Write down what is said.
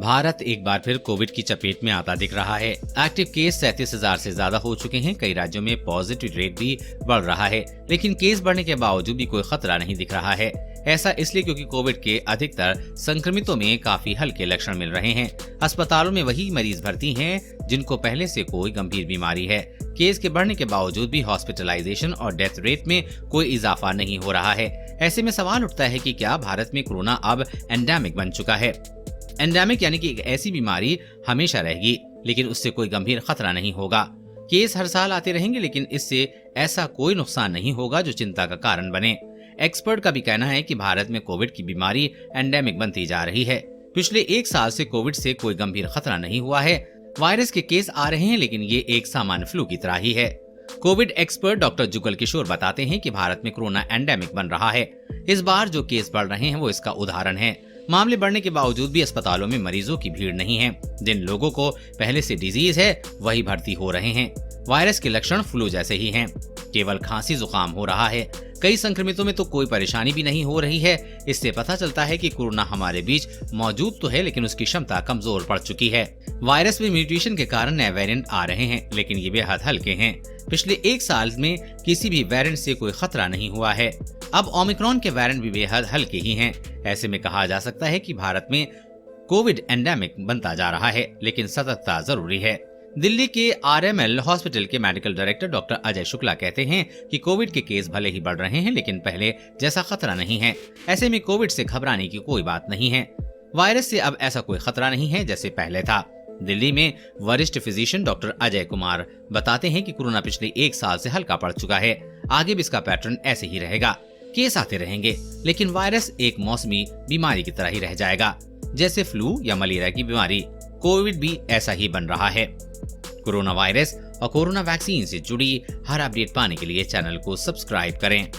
भारत एक बार फिर कोविड की चपेट में आता दिख रहा है। एक्टिव केस 37,000 से ज्यादा हो चुके हैं। कई राज्यों में पॉजिटिव रेट भी बढ़ रहा है, लेकिन केस बढ़ने के बावजूद भी कोई खतरा नहीं दिख रहा है। ऐसा इसलिए क्योंकि कोविड के अधिकतर संक्रमितों में काफी हल्के लक्षण मिल रहे हैं। अस्पतालों में वही मरीज भर्ती हैं जिनको पहले से कोई गंभीर बीमारी है। केस के बढ़ने के बावजूद भी हॉस्पिटलाइजेशन और डेथ रेट में कोई इजाफा नहीं हो रहा है। ऐसे में सवाल उठता है कि क्या भारत में कोरोना अब एंडेमिक बन चुका है। एंडेमिक यानी कि एक ऐसी बीमारी हमेशा रहेगी, लेकिन उससे कोई गंभीर खतरा नहीं होगा। केस हर साल आते रहेंगे, लेकिन इससे ऐसा कोई नुकसान नहीं होगा जो चिंता का कारण बने। एक्सपर्ट का भी कहना है कि भारत में कोविड की बीमारी एंडेमिक बनती जा रही है। पिछले एक साल से कोविड से कोई गंभीर खतरा नहीं हुआ है। वायरस के केस आ रहे हैं, लेकिन ये एक सामान्य फ्लू की तरह ही है। Covid expert doctor Jugal Kishore बताते हैं कि भारत में कोरोना एंडेमिक बन रहा है। इस बार जो केस बढ़ रहे हैं वो इसका उदाहरण है। मामले बढ़ने के बावजूद भी अस्पतालों में मरीजों की भीड़ नहीं है। जिन लोगों को पहले से डिजीज है वही भर्ती हो रहे हैं। वायरस के लक्षण फ्लू जैसे ही हैं, केवल खांसी जुकाम हो रहा है। कई संक्रमितों में तो कोई परेशानी भी नहीं हो रही है। इससे पता चलता है कि कोरोना हमारे बीच मौजूद तो है, लेकिन उसकी क्षमता कमजोर पड़ चुकी है। वायरस में म्यूटेशन के कारण नए वेरिएंट आ रहे हैं, लेकिन ये बेहद हल्के हैं। पिछले एक साल में किसी भी वेरिएंट से कोई खतरा नहीं हुआ है। अब ओमिक्रॉन के वेरिएंट भी बेहद हल्के ही हैं। ऐसे में कहा जा सकता है कि भारत में कोविड एंडेमिक बनता जा रहा है, लेकिन सतर्कता जरूरी है। दिल्ली के आरएमएल हॉस्पिटल के medical director doctor Ajay Shukla कहते हैं कि कोविड के केस भले ही बढ़ रहे हैं, लेकिन पहले जैसा खतरा नहीं है। ऐसे में कोविड से घबराने की कोई बात नहीं है। वायरस से अब ऐसा कोई खतरा नहीं है जैसे पहले था। दिल्ली में वरिष्ठ फिजिशियन डॉक्टर अजय कुमार बताते हैं कि कोरोना पिछले एक साल से हल्का पड़ चुका है। आगे भी इसका पैटर्न ऐसे ही रहेगा। केस आते रहेंगे, लेकिन वायरस एक मौसमी बीमारी की तरह ही रह जाएगा। जैसे फ्लू या मलेरिया की बीमारी, कोविड भी ऐसा ही बन रहा है। कोरोना वायरस और कोरोना वैक्सीन से जुड़ी हर अपडेट पाने के लिए चैनल को सब्सक्राइब करें।